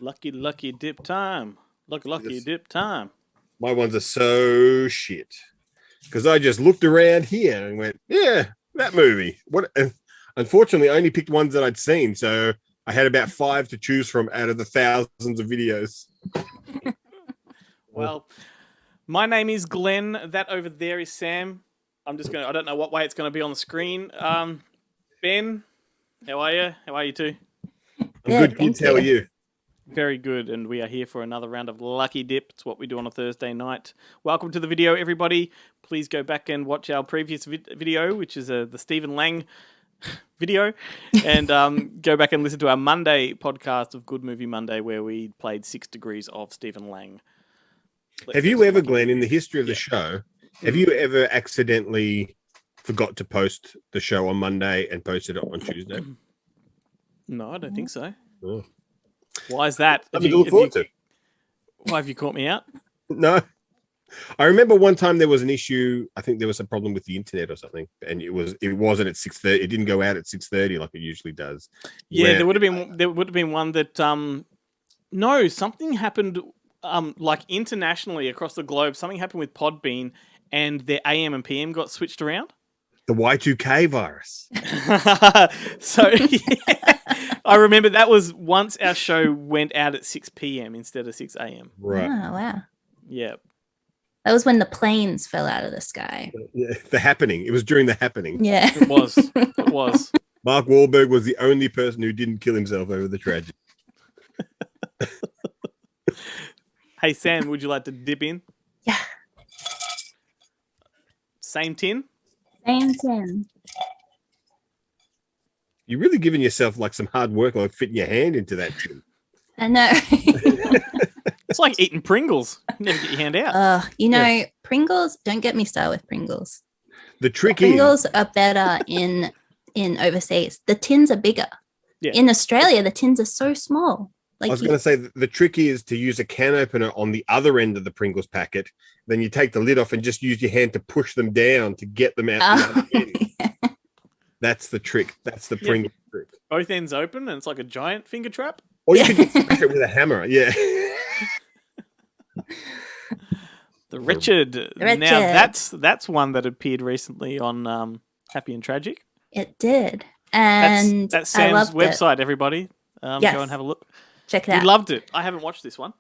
Lucky dip time. Lucky dip time. My ones are so shit because I just looked around here and went, yeah, that movie. What? Unfortunately, I only picked ones that I'd seen, so I had about 5 to choose from out of the thousands of videos. Well, my name is Glenn. That over there is Sam. I don't know what way it's gonna be on the screen. Ben, how are you? How are you too? I'm good, kids. How are you? Very good, and we are here for another round of Lucky Dip. It's what we do on a Thursday night. Welcome to the video, everybody. Please go back and watch our previous video, which is the Stephen Lang video, and go back and listen to our Monday podcast of Good Movie Monday, where we played 6 Degrees of Stephen Lang. Have you ever, Glenn, in the history of the show, have you ever accidentally forgot to post the show on Monday and posted it on Tuesday? No, I don't think so. Oh. Why is that? Something to look forward to. Why have you caught me out? No. I remember one time there was an issue. I think there was a problem with the internet or something, and it wasn't at 6:30. It didn't go out at 6:30 like it usually does. Yeah, there would have been one that no, something happened like internationally across the globe. Something happened with Podbean, and their AM and PM got switched around. The Y2K virus. So yeah, I remember that was once our show went out at 6 p.m. instead of 6 a.m. Right. Oh, wow. Yeah. That was when the planes fell out of the sky. Yeah, the happening. It was during the happening. Yeah. It was. It was. Mark Wahlberg was the only person who didn't kill himself over the tragedy. Hey, Sam, would you like to dip in? Yeah. Same tin? Same tin. You're really giving yourself like some hard work, like fitting your hand into that tin. I know. It's like eating Pringles. You never get your hand out. Pringles, don't get me started with Pringles. The trick Pringles are better in overseas. The tins are bigger. Yeah. In Australia, the tins are so small. I was going to say the trick is to use a can opener on the other end of the Pringles packet. Then you take the lid off and just use your hand to push them down to get them out. The other end. Yeah. That's the trick. That's the Pringles trick. Both ends open and it's like a giant finger trap. Or you could just smash it with a hammer. Yeah. The Wretched. Now that's one that appeared recently on Happy and Tragic. It did. And that's Sam's website, everybody. Yes. Go and have a look. Check it out. We loved it. I haven't watched this one.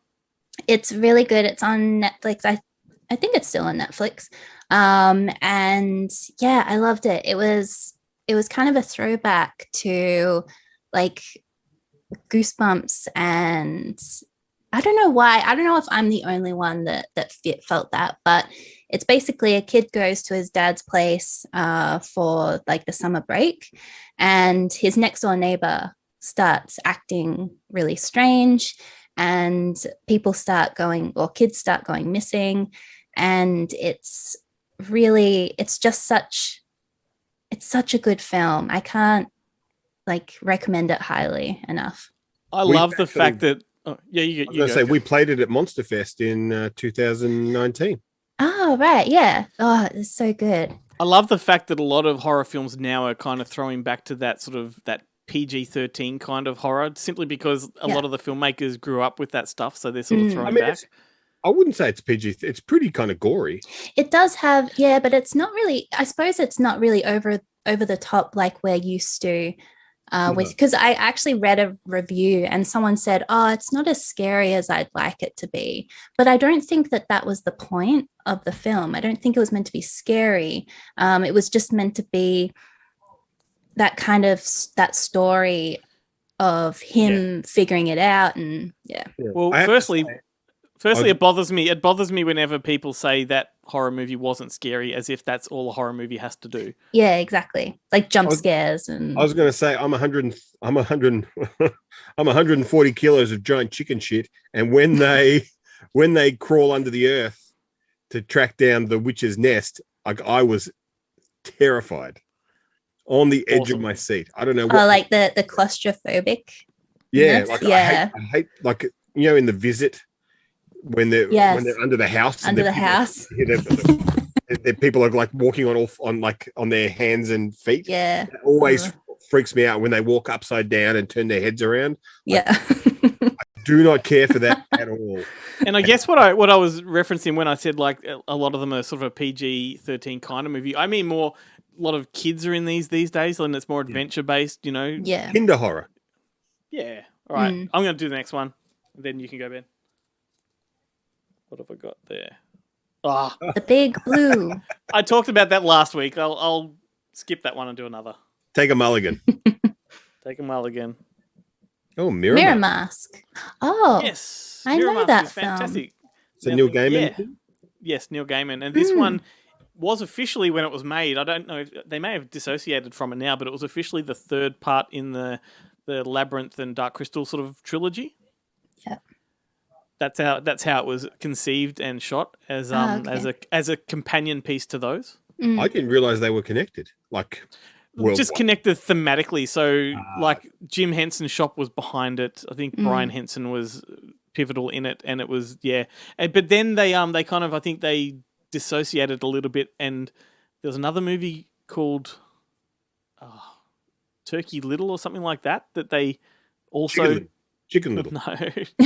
It's really good. It's on Netflix. I think it's still on Netflix. And yeah, I loved it. It was kind of a throwback to like Goosebumps, and I don't know why. I don't know if I'm the only one that felt that, but it's basically a kid goes to his dad's place for like the summer break, and his next door neighbor starts acting really strange, and kids start going missing, and it's such a good film. I can't recommend it highly enough. I love the fact that we played it at Monster Fest in 2019. Oh right, yeah. Oh, it's so good. I love the fact that a lot of horror films now are kind of throwing back to that sort of that PG-13 kind of horror, simply because a lot of the filmmakers grew up with that stuff, so they're sort of throwing back. I wouldn't say it's PG. It's pretty kind of gory. It does have, but it's not really. I suppose it's not really over the top like we're used to. Because I actually read a review and someone said, "Oh, it's not as scary as I'd like it to be." But I don't think that was the point of the film. I don't think it was meant to be scary. It was just meant to be that kind of that story of him figuring it out, and Well, firstly, it bothers me. It bothers me whenever people say that horror movie wasn't scary, as if that's all a horror movie has to do. Yeah, exactly. Like jump scares. And I was going to say I'm 140 kilos of giant chicken shit, and when they crawl under the earth to track down the witch's nest, I was terrified, on the edge of my seat. I don't know. Like the claustrophobic. Yeah, I hate in The Visit. When they're under the house, people are like walking on their hands and feet. Yeah, it always freaks me out when they walk upside down and turn their heads around. Yeah, I Do not care for that at all. And I guess what I was referencing when I said like a lot of them are sort of a PG-13 kind of movie, I mean more a lot of kids are in these days, and it's more adventure based. You know. Yeah. Kinder horror. Yeah. All right. Mm. I'm going to do the next one. Then you can go, Ben. What have I got there? Ah, The Big Blue. I talked about that last week. I'll skip that one and do another. Take a mulligan. Take a mulligan. Oh, Mirror. Mirror Mask. Oh. Yes. I Mirror know Mask that is fantastic. It's a Neil Gaiman. Yeah. thing? Yes, Neil Gaiman. And this one was officially, when it was made, I don't know if they may have dissociated from it now, but it was officially the third part in the Labyrinth and Dark Crystal sort of trilogy. Yeah. That's how it was conceived and shot as okay. as a companion piece to those. Mm. I didn't realize they were connected. Like, worldwide. Just connected thematically. So, like Jim Henson's shop was behind it. I think Brian Henson was pivotal in it, and it was But then they kind of, I think they dissociated a little bit, and there was another movie called Turkey Little or something like that they also Chicken Little. no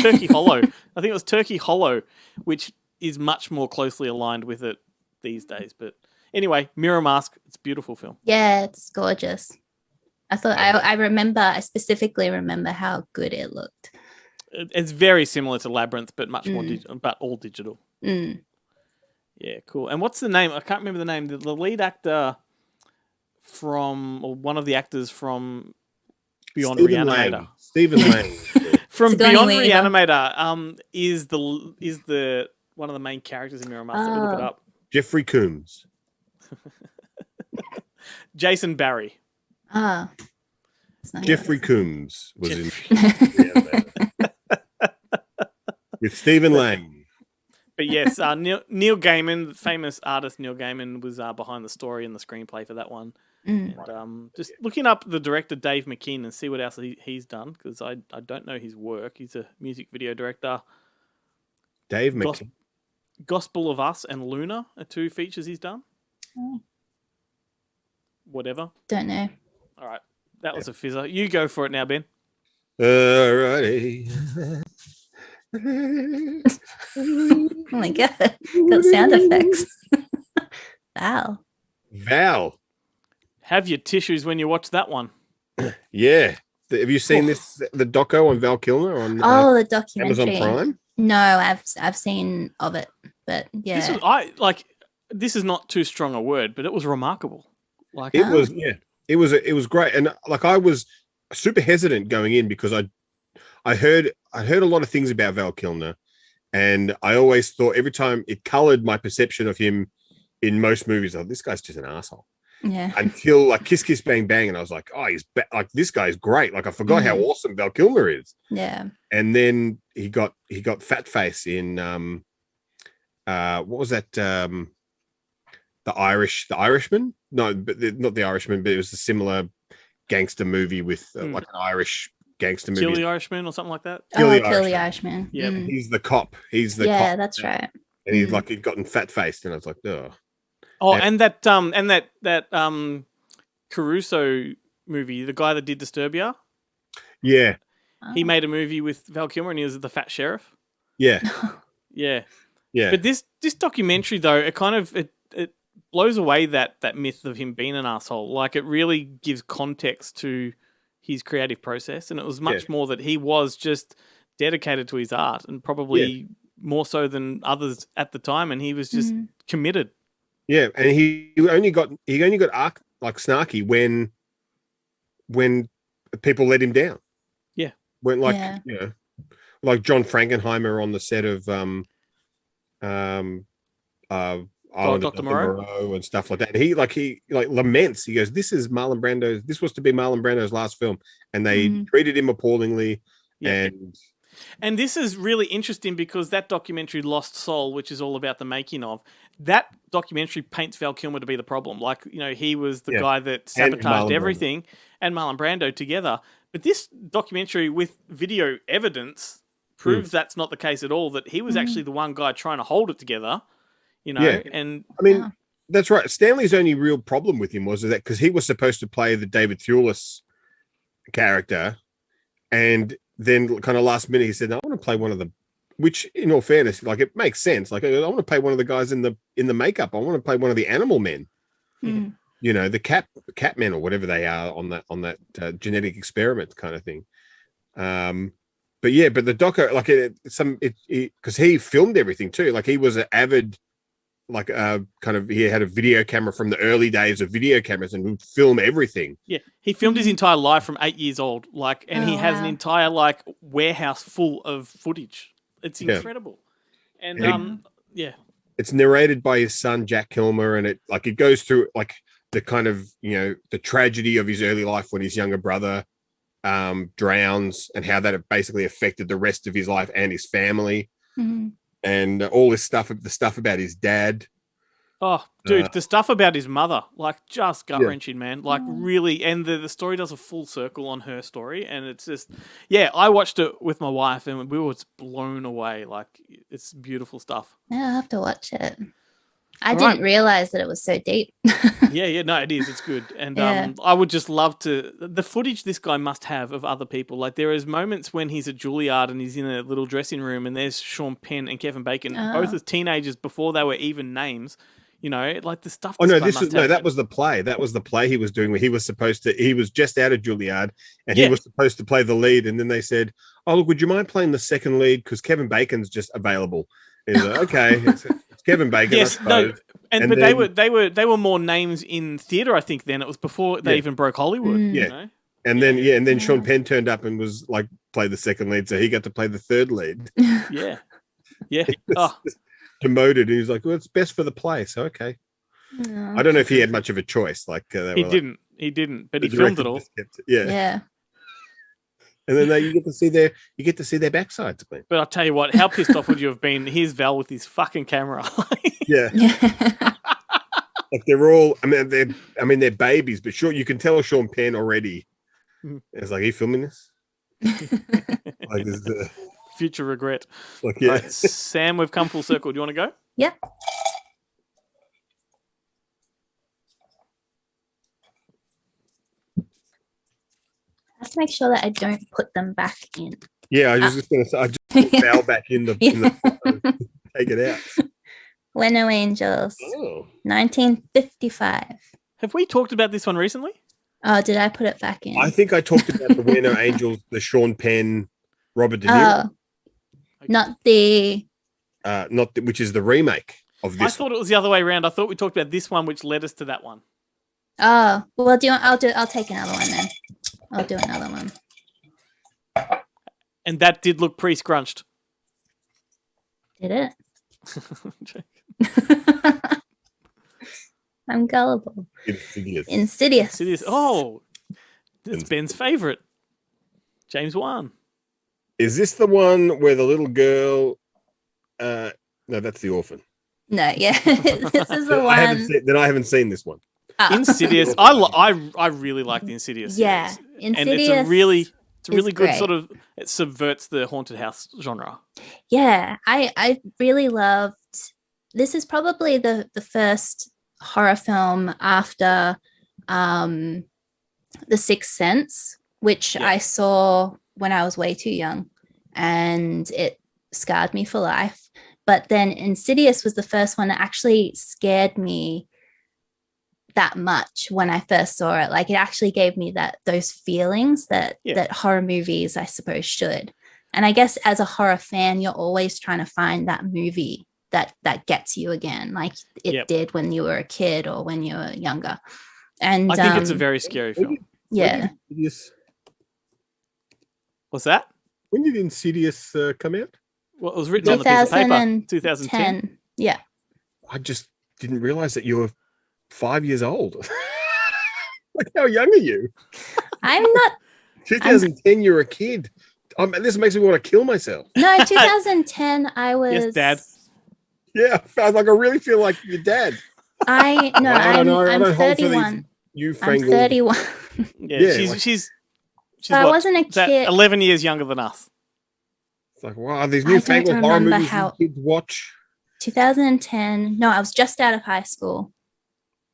Turkey Hollow. I think it was Turkey Hollow, which is much more closely aligned with it these days. But anyway, Mirror Mask, it's a beautiful film. Yeah, it's gorgeous. I thought I specifically remember how good it looked. It's very similar to Labyrinth, but much more but all digital. Mm. Yeah, cool. And what's the name? I can't remember the name. The lead actor or one of the actors from Beyond Reanimator. Stephen Lang. From Sigourney Beyond Weaver. Reanimator, is the one of the main characters in Mirror Mask. Let me look it up. Jeffrey Combs. Jason Barry. Ah. That's not Jeffrey Combs was Jeffrey. in with Stephen Lang. But yes, Neil Gaiman, the famous artist Neil Gaiman, was behind the story and the screenplay for that one. Mm. And, just looking up the director Dave McKean and see what else he's done, because I don't know his work. He's a music video director. Dave McKean. Gospel of Us and Luna are two features he's done. Oh. Whatever. Don't know. All right, that was a fizzer. You go for it now, Ben. Alrighty. Oh my god. Got sound effects. Wow. Val. Have your tissues when you watch that one. Yeah. Have you seen the doco on Val Kilmer on The documentary. Amazon Prime? No, I've seen of it, but yeah. This is not too strong a word, but it was remarkable. Like It was great, and like I was super hesitant going in because I heard a lot of things about Val Kilmer, and I always thought every time it colored my perception of him in most movies. Oh, this guy's just an asshole. Yeah. Until like Kiss Kiss Bang Bang, and I was like, oh, like this guy's great. Like I forgot how awesome Val Kilmer is. Yeah. And then he got fat face in what was that? The Irishman? No, but not the Irishman, but it was a similar gangster movie with like an Irish gangster movie. Kill the Irishman or something like that. Kill the Kill the Irishman. Irishman. Yeah. Mm. He's the cop. He's the cop. Yeah, that's right. And he's like he'd gotten fat faced, and I was like, oh. Oh, and that Caruso movie, the guy that did Disturbia, Yeah. he made a movie with Val Kilmer, and he was the fat sheriff. Yeah. Yeah. Yeah. But this documentary though, it kind of it blows away that myth of him being an asshole. Like it really gives context to his creative process, and it was much more that he was just dedicated to his art, and probably more so than others at the time, and he was just committed. Yeah, and he only got like snarky when people let him down. Yeah. When you know, like John Frankenheimer on the set of Island of Dr. Moreau? Moreau and stuff like that. And he laments. He goes, "This is Marlon Brando's. This was to be Marlon Brando's last film, and they treated him appallingly." Yeah. And this is really interesting because that documentary Lost Soul, which is all about the making of, that documentary paints Val Kilmer to be the problem. Like, you know, he was the guy that sabotaged everything, and Marlon Brando together. But this documentary with video evidence proves that's not the case at all, that he was actually the one guy trying to hold it together, you know, and I mean, that's right. Stanley's only real problem with him was that because he was supposed to play the David Thewlis character, and then kind of last minute he said, "I want to play one of the," which in all fairness, like it makes sense. Like I want to play one of the guys in the makeup. I want to play one of the animal men. Mm. You know, the cat men or whatever they are on that genetic experiment kind of thing. But the doco, like because he filmed everything too. Like he was an avid, like he had a video camera from the early days of video cameras and would film everything. Yeah, he filmed his entire life from 8 years old, and he has an wow. entire warehouse full of footage. It's incredible, and it's narrated by his son Jack Kilmer, and it goes through like the kind of the tragedy of his early life when his younger brother drowns and how that basically affected the rest of his life and his family. Mm-hmm. And all this stuff, the stuff about his dad. Oh, dude, the stuff about his mother, just gut wrenching, man. Really, and the story does a full circle on her story, and it's just, I watched it with my wife, and we were blown away. It's beautiful stuff. Yeah, I'll have to watch it. I didn't realize that it was so deep. No, it is. It's good. And I would just love the footage this guy must have of other people. Like there is moments when he's at Juilliard and he's in a little dressing room and there's Sean Penn and Kevin Bacon, both as teenagers before they were even names. The stuff. That was the play. That was the play he was doing where he was just out of Juilliard and he was supposed to play the lead. And then they said, "Oh, look, would you mind playing the second lead? Because Kevin Bacon's just available." And he's like, "Okay." It's Kevin Bacon. Yes, no, but they were more names in theatre, I think. Then it was before they even broke Hollywood. Yeah, and then Sean Penn turned up and was played the second lead, so he got to play the third lead. Yeah. Demoted, and he was like, "Well, it's best for the play." So okay. No. I don't know if he had much of a choice. He didn't, but he filmed it all. Yeah. And then you get to see their backsides. But I'll tell you what, how pissed off would you have been? Here's Val with his fucking camera. Yeah. Like they're all. They're babies, but sure, you can tell Sean Penn already. It's like, are you filming this? This future regret. Right, Sam, we've come full circle. Do you want to go? Yeah. I have to make sure that I don't put them back in. Yeah, I was just going to say, I just put Val back in the take it out. We're No Angels, 1955. Have we talked about this one recently? Oh, did I put it back in? I think I talked about the We're No Angels, the Sean Penn, Robert De Niro. Which is the remake of this. I thought it was the other way around. I thought we talked about this one, which led us to that one. Oh, well, I'll take another one then. I'll do another one. And that did look pre-scrunched. Did it? I'm gullible. Insidious. Oh, it's Ben's favorite. James Wan. Is this the one where the little girl? No, that's The Orphan. No, yeah, this is the one. I haven't seen this one. Oh. Insidious. I really like the Insidious. Yeah, series. Insidious. And it's a really good great. sort of. It subverts the haunted house genre. Yeah, I really loved. This is probably the first horror film after The Sixth Sense, which I saw when I was way too young, and it scarred me for life. But then Insidious was the first one that actually scared me that much when I first saw it. Like it actually gave me those feelings that horror movies, I suppose, should. And I guess as a horror fan, you're always trying to find that movie that gets you again, like it did when you were a kid or when you were younger. And I think it's a very scary film. Yeah. What's that? When did Insidious come out? Well, it was written on the piece of paper. 2010. Yeah. I just didn't realize that you were 5 years old. Like, how young are you? I'm not. 2010, you're a kid. This makes me want to kill myself. No, 2010, I was. Yes, Dad. Yeah, I really feel like your dad. I'm 31. I'm 31. Yeah, she's so I wasn't a kid. 11 years younger than us. It's like, wow, these newfangled horror movies kids watch. 2010. No, I was just out of high school.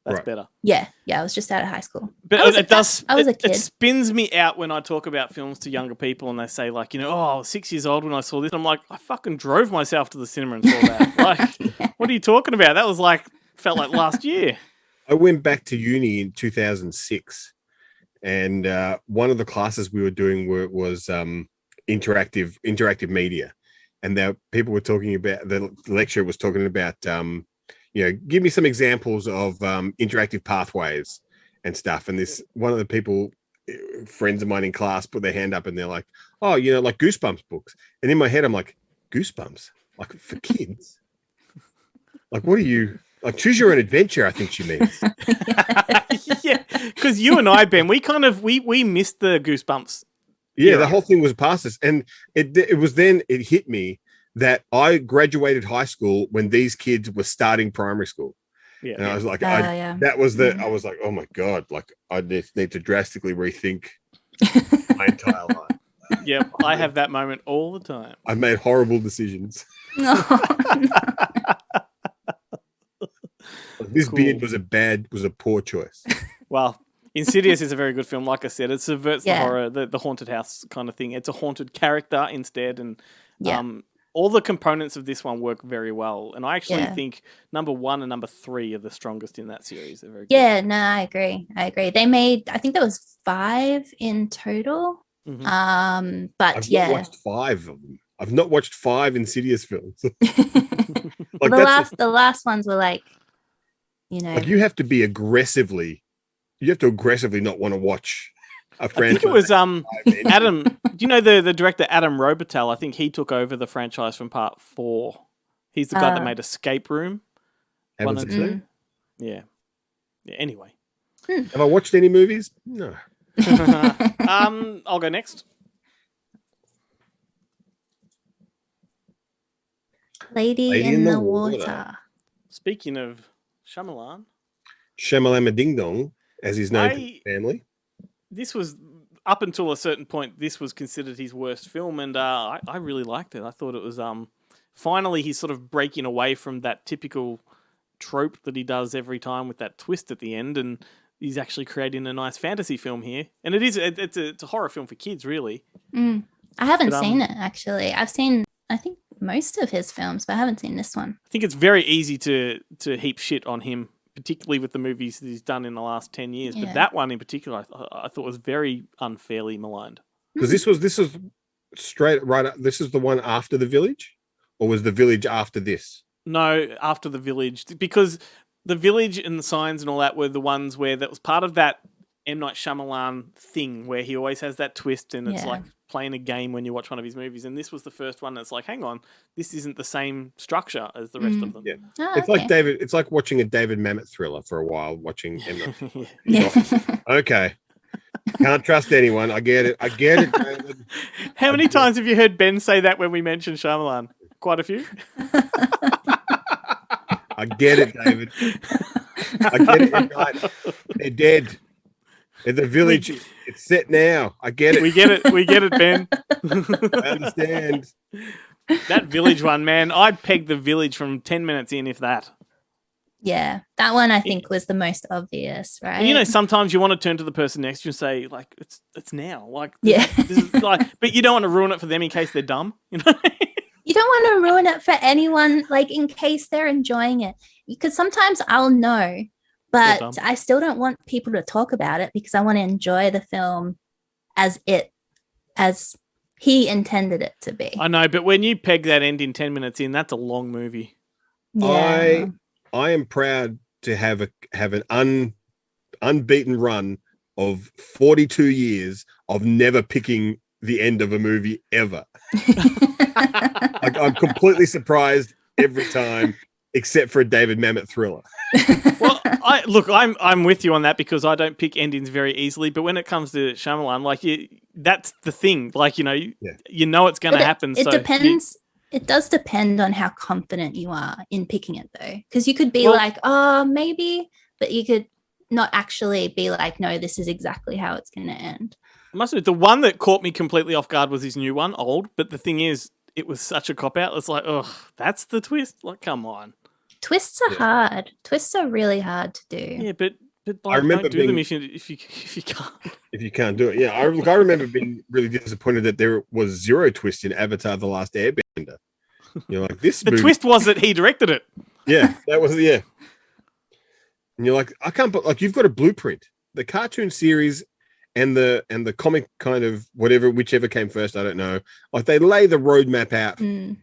That's Right. better. Yeah, I was just out of high school. But I was it does. I was a It kid. spins me out when I talk about films to younger people, and they say like, oh, I was 6 years old when I saw this. I'm like, I fucking drove myself to the cinema and saw that. Like, what are you talking about? That was like felt like last year. I went back to uni in 2006, and one of the classes we were doing was interactive media, and there people were talking about the lecturer was talking about give me some examples of interactive pathways and stuff. And this one of the people, friends of mine in class, put their hand up and they're like, "Oh, like Goosebumps books." And in my head, I'm like, "Goosebumps, like for kids? Like, what are you?" Like, choose your own adventure, I think she means. Yeah, because you and I, Ben, we kind of we missed the Goosebumps. Yeah, Yeah. the whole thing was past us. And it was then it hit me that I graduated high school when these kids were starting primary school. Yeah, And I was like, Yeah. that was I was like, oh my God, like I need to drastically rethink my entire life. yeah. I have that moment all the time. I made horrible decisions. This Cool. beard was a poor choice. Well, Insidious is a very good film. Like I said, it subverts the Yeah. horror, the haunted house kind of thing. It's a haunted character instead, and Yeah. all the components of this one work very well. And I actually Yeah. think number 1 and number 3 are the strongest in that series. They're very good. Yeah, no, I agree. They made, I think there was 5 in total. Mhm. But I've yeah. not watched 5 of them. I've not watched 5 Insidious films. Well, the last ones were like, like you have to aggressively not want to watch a I franchise. think it was Adam. Do you know the director Adam Robitel? I think he took over the franchise from part 4. He's the guy that made Escape Room. Haven't 1 and seen 2. it. Yeah. Yeah. Anyway, Have I watched any movies? No. I'll go next. Lady in the Water. Speaking of Shyamalan, Shamalama Ding Dong, as he's known to I- his family. this was up until a certain point. This was considered his worst film, and I really liked it. I thought it was finally he's sort of breaking away from that typical trope that he does every time with that twist at the end, and he's actually creating a nice fantasy film here. And it's a horror film for kids, really. I haven't But, seen it, actually. I've seen, I think, most of his films, but I haven't seen this one. I think it's very easy to heap shit on him, particularly with the movies that he's done in the last 10 years. Yeah. But that one in particular, I thought was very unfairly maligned. Because this is straight right up. This is the one after The Village, or was The Village after this? No, after The Village, because The Village and The Signs and all that were the ones where that was part of that M. Night Shyamalan thing where he always has that twist and it's Yeah. like playing a game when you watch one of his movies. And this was the first one that's like, hang on, this isn't the same structure as the rest of them. Yeah. Oh, It's okay. like it's like watching a David Mamet thriller for a while. Watching M. Night. Yeah. Okay, can't trust anyone. I get it. David. How many times have you heard Ben say that when we mention Shyamalan? Quite a few. I get it, David. I get it. M. Night. They're dead. In The Village, it's set now. I get it. We get it. We get it, Ben. I understand. That Village one, man. I'd peg The Village from 10 minutes in, if that. Yeah, that one I think was the most obvious, right? And, you know, sometimes you want to turn to the person next to you and say, like, it's now. Like, Yeah. this is like, but you don't want to ruin it for them in case they're dumb. You know? You don't want to ruin it for anyone, like in case they're enjoying it. Because sometimes I'll know, They're but dumb. I still don't want people to talk about it because I want to enjoy the film as he intended it to be. I know, but when you peg that end in 10 minutes in, that's a long movie. Yeah. I am proud to have an unbeaten run of 42 years of never picking the end of a movie ever. Like, I'm completely surprised every time, except for a David Mamet thriller. Well, I'm with you on that because I don't pick endings very easily. But when it comes to Shyamalan, like that's the thing. Like you know it's going to happen. It so depends. It does depend on how confident you are in picking it, though, because you could be Well- like, "Oh, maybe," but you could not actually be like, "No, this is exactly how it's going to end." I must admit, the one that caught me completely off guard was his new one, Old. But the thing is, it was such a cop out. It's like, oh, that's the twist. Like, come on. Twists are Yeah. hard. Twists are really hard to do. Yeah, but I remember don't do them being- if you can't. If you can't do it, yeah. I remember being really disappointed that there was zero twist in Avatar: The Last Airbender. You're like, this The movie, twist was that he directed it. yeah, that was yeah. And you're like, I can't, but like, you've got a blueprint. The cartoon series and the comic kind of whichever came first, I don't know. Like, they lay the roadmap out Mm.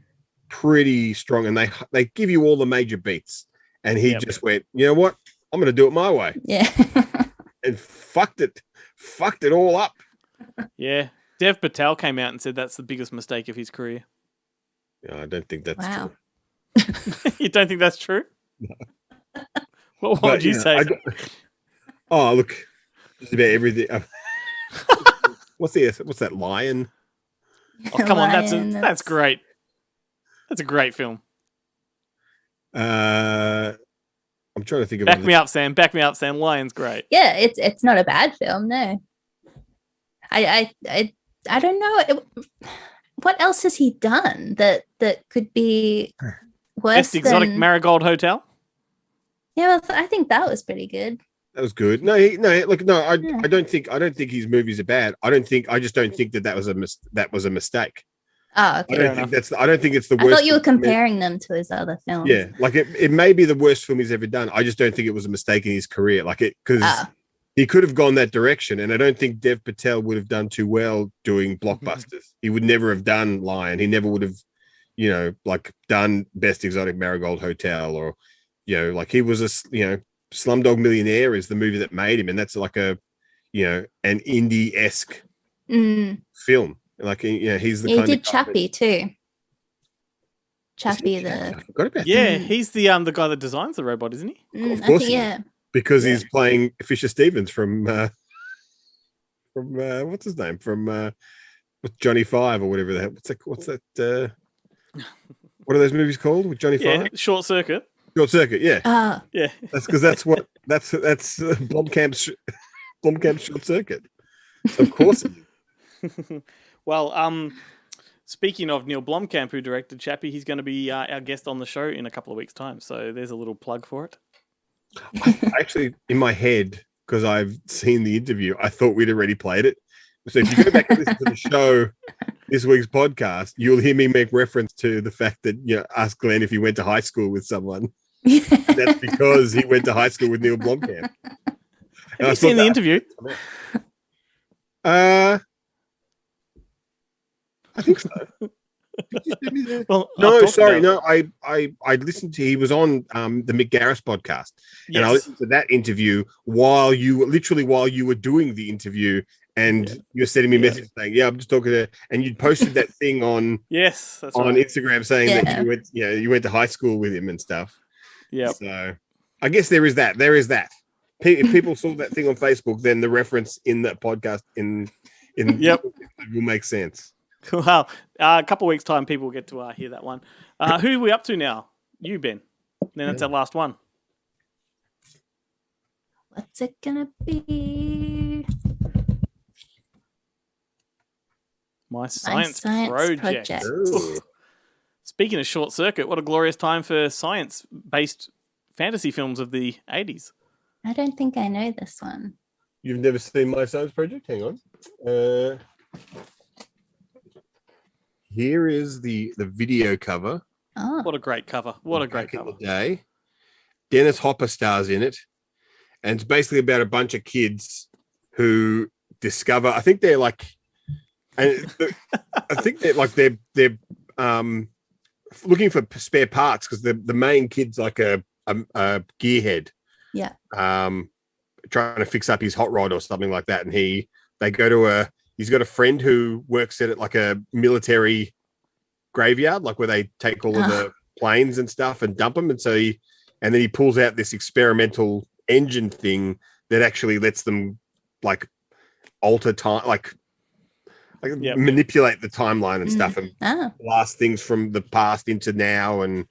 pretty strong, and they give you all the major beats. And he Yep. just went, you know what? I'm going to do it my way, Yeah. and fucked it all up. Yeah. Dev Patel came out and said that's the biggest mistake of his career. Yeah, I don't think that's Wow. true. You don't think that's true? No. What But, would you yeah, say? Oh, look, just about everything. What's that lion? Oh, come on, Lion, that's great. That's a great film. I'm trying to think of Back me up, Sam. Back me up, Sam. Lion's great. Yeah, it's not a bad film, no. I don't know. What else has he done that could be worse Best Exotic than... Marigold Hotel. Yeah, well, I think that was pretty good. That was good. No, I don't think his movies are bad. I just don't think that was a mistake. Oh, I okay. don't think it's the I worst. thought you were film. comparing them to his other films. Yeah, like it may be the worst film he's ever done. I just don't think it was a mistake in his career. Like it, because Ah. he could have gone that direction, and I don't think Dev Patel would have done too well doing blockbusters. He would never have done Lion. He never would have, like done Best Exotic Marigold Hotel, or, like he was Slumdog Millionaire is the movie that made him, and that's like an indie-esque Mm. film. Like, he's the Yeah, he kind did of guy Chappie too. that- Chappie, I the forgot about Yeah, that. he's the guy that designs the robot, isn't he? Of I course think, he is. yeah. Because Yeah. he's playing Fisher Stevens from what's his name, from with Johnny Five or whatever that. What's that? What are those movies called with Johnny Yeah, Five? Short Circuit. Short Circuit. Yeah, Oh, Yeah. that's because that's Blomkamp's Short Circuit. So of course. It is. Well, speaking of Neil Blomkamp, who directed Chappie, he's going to be our guest on the show in a couple of weeks' time. So there's a little plug for it. Actually, in my head, because I've seen the interview, I thought we'd already played it. So if you go back and listen to the show, this week's podcast, you'll hear me make reference to the fact that, ask Glenn if he went to high school with someone. That's because he went to high school with Neil Blomkamp. Have you seen the interview? I think so. Did you send me the- Well, No, I've talked sorry, about it. no. I listened to. He was on the Mick Garris podcast, and I Yes. listened to that interview while you were doing the interview, and you're sending me Yeah. messages saying, "Yeah, I'm just talking to," and you posted that thing on Yes, that's on right. Instagram saying that Yeah. you went to high school with him and stuff. Yeah. So I guess there is that. There is that. If people saw that thing on Facebook, then the reference in that podcast in Yep. will make sense. Well, a couple of weeks' time, people will get to hear that one. Who are we up to now? You, Ben. Then that's our last one. What's it gonna be? My Science, Science Project. Project. Ooh. Speaking of Short Circuit, what a glorious time for science-based fantasy films of the 80s. I don't think I know this one. You've never seen My Science Project? Hang on. Here is the video cover. Oh, What a great cover. What a great Back in cover. the day. Dennis Hopper stars in it. And it's basically about a bunch of kids who discover, I think they're like, and I think they're like, they're looking for spare parts because the main kid's like a gearhead. yeah. Trying to fix up his hot rod or something like that. And he's got a friend who works at like a military graveyard, like where they take all of the planes and stuff and dump them. And so then he pulls out this experimental engine thing that actually lets them like alter time, like Yep. manipulate the timeline and stuff and Oh, blast things from the past into now and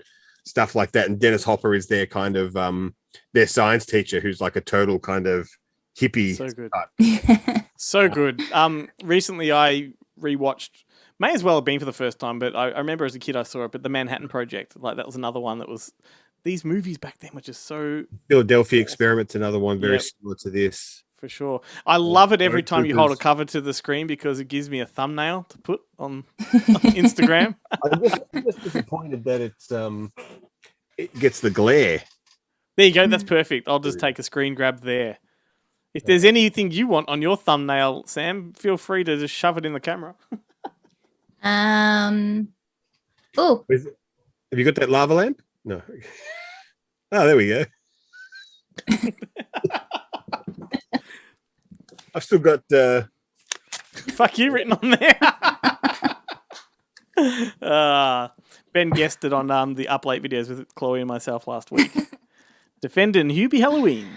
stuff like that. And Dennis Hopper is their kind of their science teacher, who's like a total kind of hippie. So good. type. So good. Recently I rewatched, may as well have been for the first time, but I remember as a kid I saw it, but the Manhattan Project, like that was another one that was these movies back then were just so Philadelphia Experiment's another one very Yep. similar to this. for sure. I love it every Road time you hold a Troopers. cover to the screen because it gives me a thumbnail to put on Instagram. I'm just disappointed that it gets the glare. There you go. That's perfect. I'll just take a screen grab there. If there's anything you want on your thumbnail, Sam, feel free to just shove it in the camera. Oh, Have you got that lava lamp? No. Oh, there we go. I've still got Fuck you written on there. Ben guessed it on the Up Late videos with Chloe and myself last week. Defending Hubie Halloween.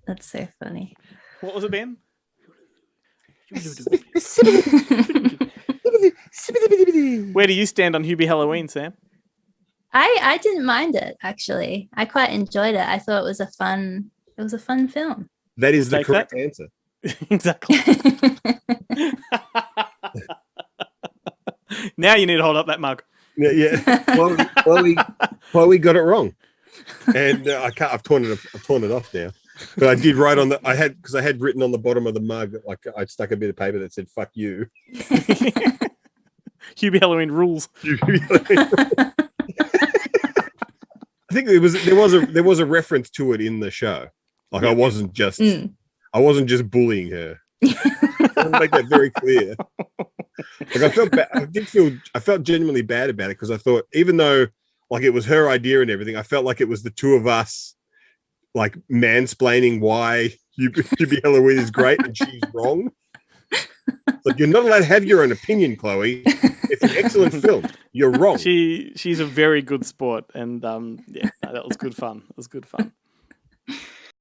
that's so funny. What was it, Ben? Where do you stand on Hubie Halloween, Sam? I didn't mind it actually. I quite enjoyed it. I thought it was a fun film. that is the Take correct that. answer. Exactly. Now you need to hold up that mug. Yeah. Chloe got it wrong, and I can't. I've torn it off now. But I did write on the. I had written on the bottom of the mug, like I stuck a bit of paper that said "fuck you." Hubie Halloween rules. I think there was a reference to it in the show. Like I wasn't just bullying her. I want to make that very clear. Like I felt bad. I felt genuinely bad about it because I thought, even though like it was her idea and everything, I felt like it was the two of us like mansplaining why Hubie Halloween is great and she's wrong. Like you're not allowed to have your own opinion, Chloe. It's an excellent film. You're wrong. She's a very good sport, and yeah, no, that was good fun. It was good fun.